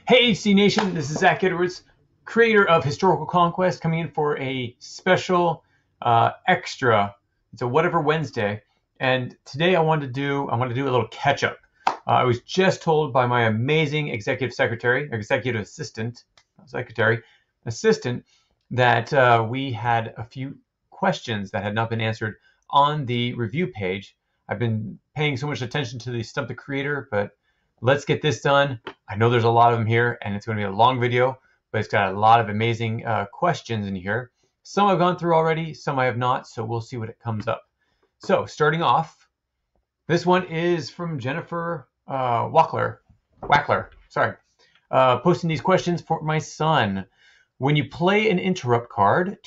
Hey, HC Nation, this is Zach Edwards, creator of Historical Conquest, coming in for a special extra. It's a Whatever Wednesday, and today I want to do a little catch up. I was just told by my amazing executive assistant, that we had a few questions that had not been answered on the review page. I've been paying so much attention to the Stump the Creator, but let's get this done. I know there's a lot of them here, and it's going to be a long video, but it's got a lot of amazing questions in here. Some I've gone through already, some I have not, so we'll see what it comes up. So starting off, this one is from Jennifer Wackler, posting these questions for my son. When you play an interrupt card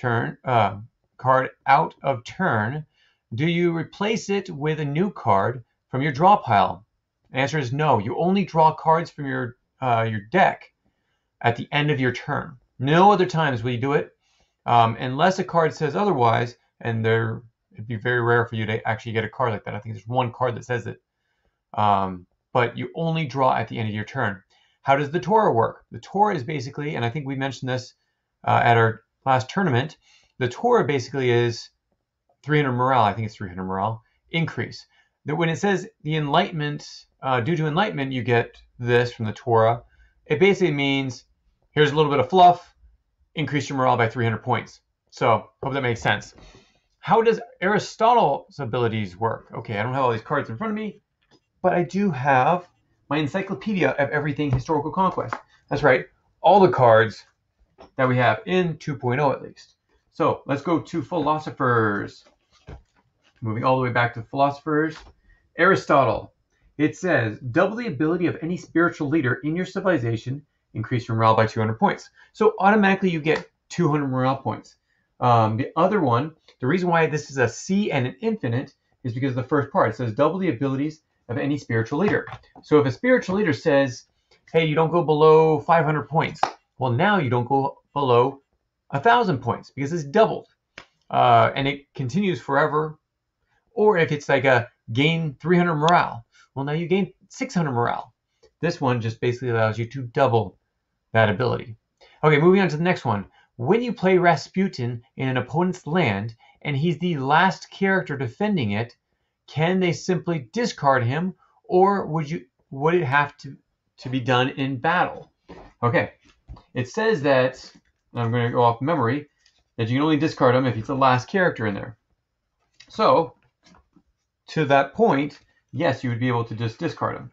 out of turn, do you replace it with a new card from your draw pile? The answer is no. You only draw cards from your deck at the end of your turn. No other times will you do it, unless a card says otherwise, and it'd be very rare for you to actually get a card like that. I think there's one card that says it, but you only draw at the end of your turn. How does the Torah work? The Torah is basically, and I think we mentioned this at our last tournament, the Torah basically is 300 morale. I think it's 300 morale increase. That when it says the Enlightenment, due to Enlightenment, you get this from the Torah, it basically means here's a little bit of fluff, increase your morale by 300 points. So hope that makes sense. How does Aristotle's abilities work? Okay, I don't have all these cards in front of me, but I do have my encyclopedia of everything Historical Conquest. That's right, all the cards that we have in 2.0 at least. So let's go to philosophers. Moving all the way back to philosophers. Aristotle. It says, double the ability of any spiritual leader in your civilization, increase your morale by 200 points. So automatically you get 200 morale points. The other one, the reason why this is a C and an infinite is because of the first part. It says double the abilities of any spiritual leader. So if a spiritual leader says, hey, you don't go below 500 points. Well, now you don't go below 1,000 points because it's doubled. And it continues forever. Or if it's like a gain 300 morale, well, now you gain 600 morale. This one just basically allows you to double that ability. Okay, moving on to the next one. When you play Rasputin in an opponent's land and he's the last character defending it, can they simply discard him, or would it have to be done in battle? Okay, it says that, I'm going to go off memory, that you can only discard him if he's the last character in there. So, to that point, yes, you would be able to just discard him.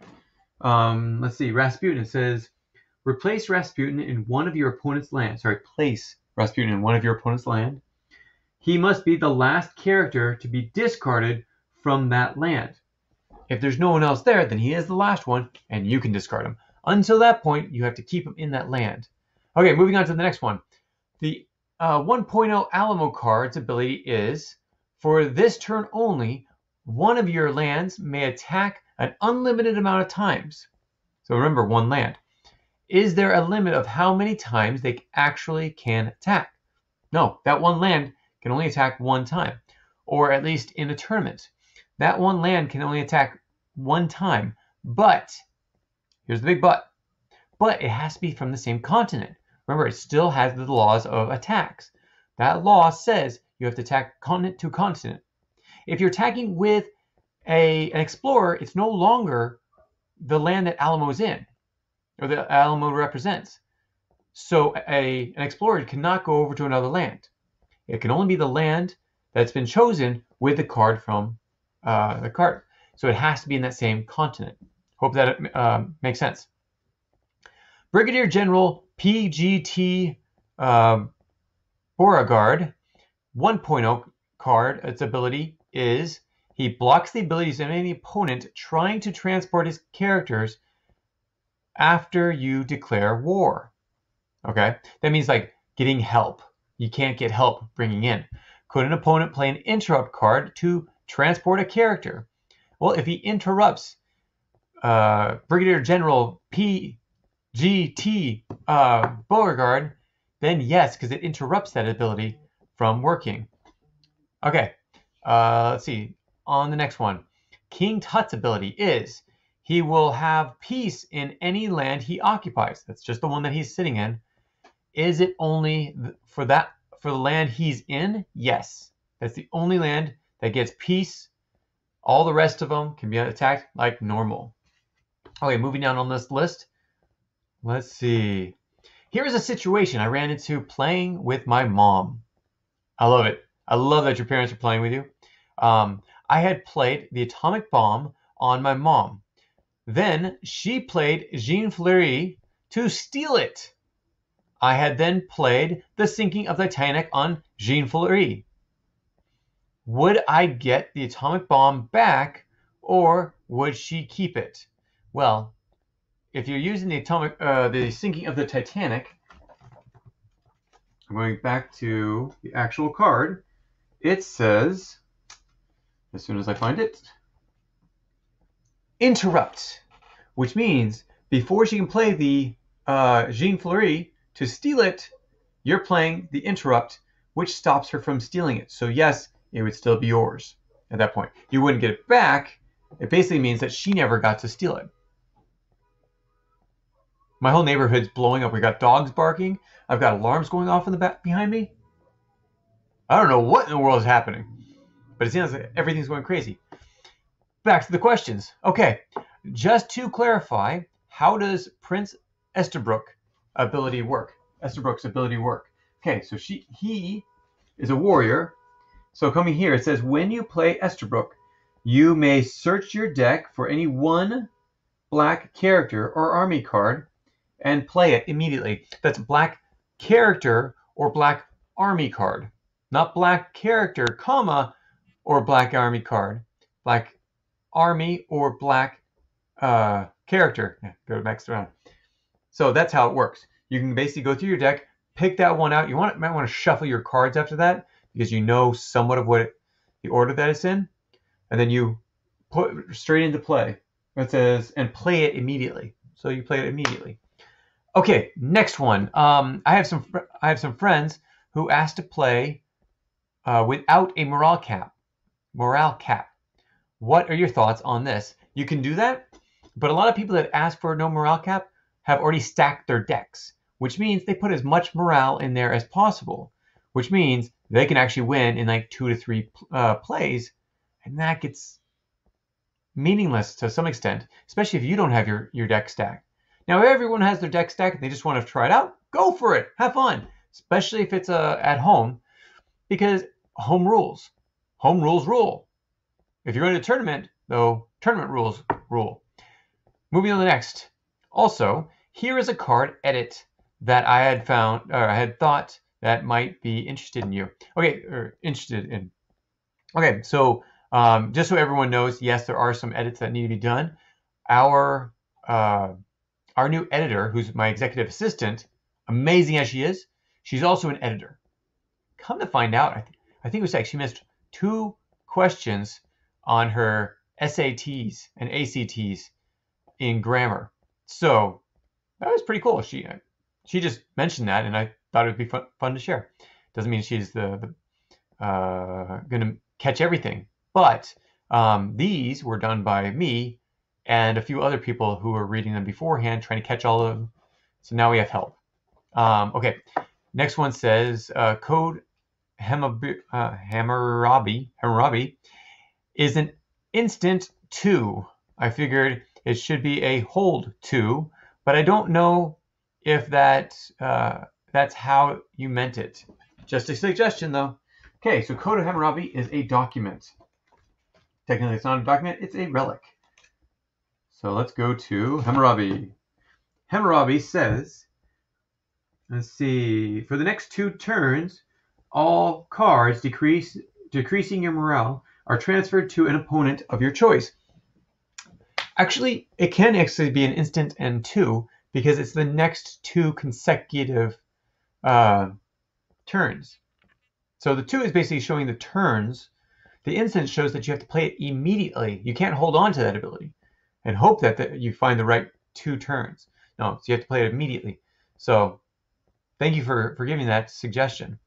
Let's see, Rasputin. It says, replace Rasputin in one of your opponent's land. Sorry, place Rasputin in one of your opponent's land. He must be the last character to be discarded from that land. If there's no one else there, then he is the last one, and you can discard him. Until that point, you have to keep him in that land. Okay, moving on to the next one. The 1.0 Alamo card's ability is, for this turn only, one of your lands may attack an unlimited amount of times. So remember, one land. Is there a limit of how many times they actually can attack? No, that one land can only attack one time, or at least in a tournament. That one land can only attack one time, but, here's the big but it has to be from the same continent. Remember, it still has the laws of attacks. That law says you have to attack continent to continent. If you're attacking with an explorer, it's no longer the land that Alamo is in, or that Alamo represents. So an explorer cannot go over to another land. It can only be the land that's been chosen with the card from the card. So it has to be in that same continent. Hope that it makes sense. Brigadier General PGT Beauregard, 1.0 card, its ability is he blocks the abilities of any opponent trying to transport his characters after you declare war. Okay, that means like getting help. You can't get help bringing in. Could an opponent play an interrupt card to transport a character? Well, if he interrupts Brigadier General PGT Beauregard, then yes, because it interrupts that ability from working. Okay, let's see. On the next one, King Tut's ability is he will have peace in any land he occupies. That's just the one that he's sitting in. Is it only for the land he's in? Yes. That's the only land that gets peace. All the rest of them can be attacked like normal. Okay, moving down on this list. Let's see. Here is a situation I ran into playing with my mom. I love it. I love that your parents are playing with you. I had played the atomic bomb on my mom. Then she played Jean Fleury to steal it. I had then played the sinking of the Titanic on Jean Fleury. Would I get the atomic bomb back, or would she keep it? Well, if you're using the sinking of the Titanic, I'm going back to the actual card. It says, as soon as I find it, interrupt, which means before she can play the Jean Fleury to steal it, you're playing the interrupt, which stops her from stealing it. So yes, it would still be yours at that point. You wouldn't get it back. It basically means that she never got to steal it. My whole neighborhood's blowing up. We got dogs barking. I've got alarms going off in the back behind me. I don't know what in the world is happening, but it seems like everything's going crazy. Back to the questions. Okay, just to clarify, how does Prince Esterbrook's ability work? Okay, so he is a warrior. So coming here, it says, when you play Esterbrook, you may search your deck for any one black character or army card and play it immediately. That's black character or black army card. Not black character, comma, or black army card. Black army or black character. Yeah, go next round. So that's how it works. You can basically go through your deck, pick that one out. You might want to shuffle your cards after that because you know somewhat of the order that it's in, and then you put it straight into play. It says, and play it immediately. So you play it immediately. Okay, next one. I have some friends who asked to play without a morale cap. What are your thoughts on this? You can do that, but a lot of people that ask for no morale cap have already stacked their decks, which means they put as much morale in there as possible, which means they can actually win in like 2 to 3 plays, and that gets meaningless to some extent, especially if you don't have your deck stacked. Now, if everyone has their deck stacked and they just want to try it out, go for it. Have fun, especially if it's at home, because home rules. Home rules rule. If you're going to a tournament, though, tournament rules rule. Moving on to the next. Also, here is a card edit that I had found, or I had thought that might be interested in you. Okay, or interested in. Okay, so just so everyone knows, yes, there are some edits that need to be done. Our new editor, who's my executive assistant, amazing as she is, she's also an editor. Come to find out, I think it was like she missed 2 questions on her SATs and ACTs in grammar. So that was pretty cool. She just mentioned that, and I thought it would be fun to share. Doesn't mean she's going to catch everything, but these were done by me and a few other people who were reading them beforehand, trying to catch all of them. So now we have help. Okay, next one says code Hammurabi is an instant 2. I figured it should be a hold 2, but I don't know if that's how you meant it. Just a suggestion, though. Okay, so Code of Hammurabi is a document. Technically, it's not a document, it's a relic. So let's go to Hammurabi. Hammurabi says, let's see, for the next 2 turns, all cards decreasing your morale are transferred to an opponent of your choice. Actually, it can actually be an instant and 2 because it's the next 2 consecutive turns. So the 2 is basically showing the turns. The instant shows that you have to play it immediately. You can't hold on to that ability and hope that you find the right 2 turns. No, so you have to play it immediately. So thank you for giving that suggestion.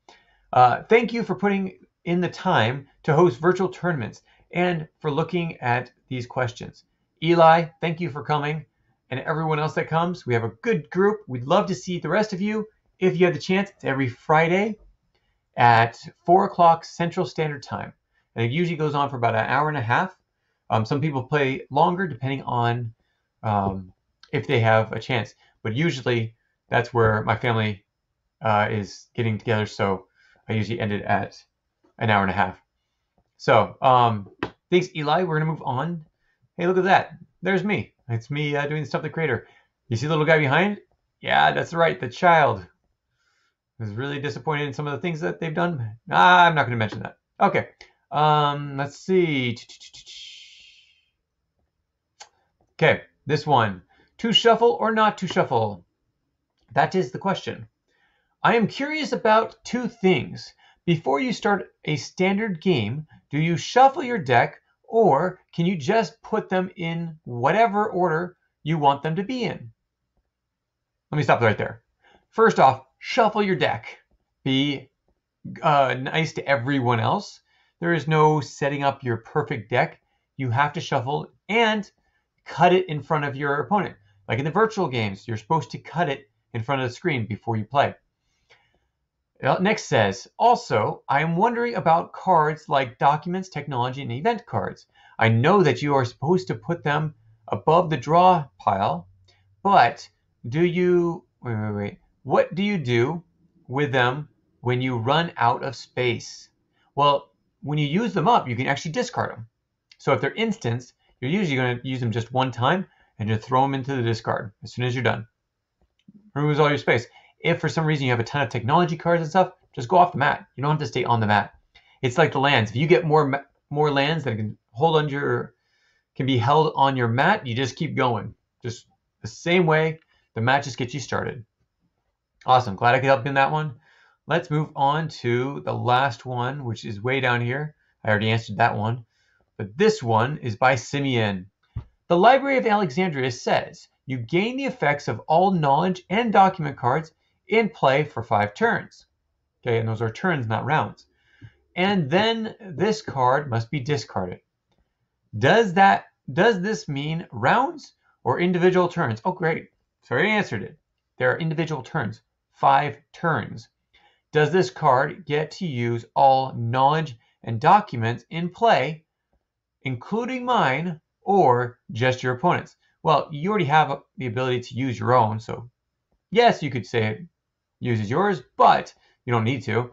Thank you for putting in the time to host virtual tournaments and for looking at these questions. Eli, thank you for coming. And everyone else that comes, we have a good group. We'd love to see the rest of you. If you have the chance, it's every Friday at 4 o'clock Central Standard Time. And it usually goes on for about an hour and a half. Some people play longer depending on if they have a chance. But usually that's where my family is getting together. So I usually end it at an hour and a half. So thanks, Eli. We're going to move on. Hey, look at that. There's me. It's me doing the stuff the creator. You see the little guy behind? Yeah, that's right. The child was really disappointed in some of the things that they've done. I'm not going to mention that. Okay. Let's see. Okay, this one. To shuffle or not to shuffle? That is the question. I am curious about two things. Before you start a standard game, do you shuffle your deck, or can you just put them in whatever order you want them to be in? Let me stop right there. First off, shuffle your deck. Be nice to everyone else. There is no setting up your perfect deck. You have to shuffle and cut it in front of your opponent. Like in the virtual games, you're supposed to cut it in front of the screen before you play. Next says, also, I am wondering about cards like documents, technology, and event cards. I know that you are supposed to put them above the draw pile, but do you, what do you do with them when you run out of space? Well, when you use them up, you can actually discard them. So if they're instants, you're usually going to use them just one time and just throw them into the discard as soon as you're done. Removes all your space. If for some reason you have a ton of technology cards and stuff, just go off the mat. You don't have to stay on the mat. It's like the lands. If you get more lands that can be held on your mat, you just keep going. Just the same way the mat just gets you started. Awesome. Glad I could help you in that one. Let's move on to the last one, which is way down here. I already answered that one. But this one is by Simeon. The Library of Alexandria says you gain the effects of all knowledge and document cards in play for 5 turns. Okay, and those are turns, not rounds. And then this card must be discarded. Does this mean rounds or individual turns? Oh, great. So I already answered it. There are individual turns, 5 turns. Does this card get to use all knowledge and documents in play, including mine, or just your opponent's? Well, you already have the ability to use your own, so yes, you could say it uses yours, but you don't need to.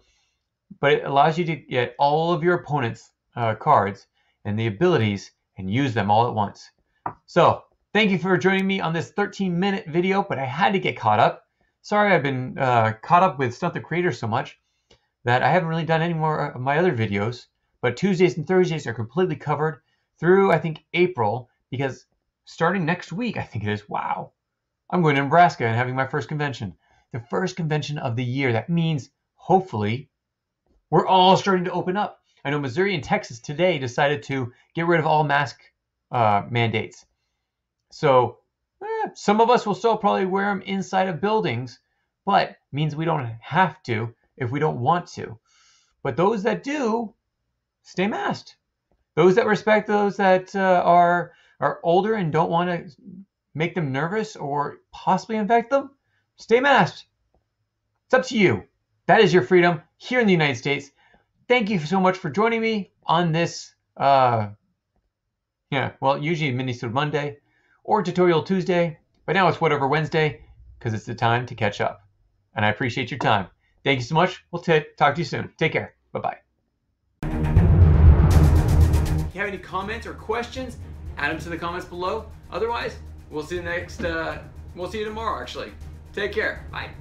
But it allows you to get all of your opponent's cards and the abilities and use them all at once. So thank you for joining me on this 13-minute video, but I had to get caught up. Sorry, I've been caught up with Stunt the Creator so much that I haven't really done any more of my other videos. But Tuesdays and Thursdays are completely covered through, I think, April, because starting next week, I think it is, wow, I'm going to Nebraska and having my first convention. The first convention of the year. That means, hopefully, we're all starting to open up. I know Missouri and Texas today decided to get rid of all mask mandates. So some of us will still probably wear them inside of buildings, but means we don't have to if we don't want to. But those that do, stay masked. Those that respect those that are older and don't want to make them nervous or possibly infect them, stay masked. It's up to you. That is your freedom here in the United States. Thank you so much for joining me on this, usually Minisode Monday or Tutorial Tuesday, but now it's Whatever Wednesday because it's the time to catch up. And I appreciate your time. Thank you so much. We'll talk to you soon. Take care. Bye-bye. If you have any comments or questions, add them to the comments below. Otherwise, we'll see you tomorrow, actually. Take care. Bye.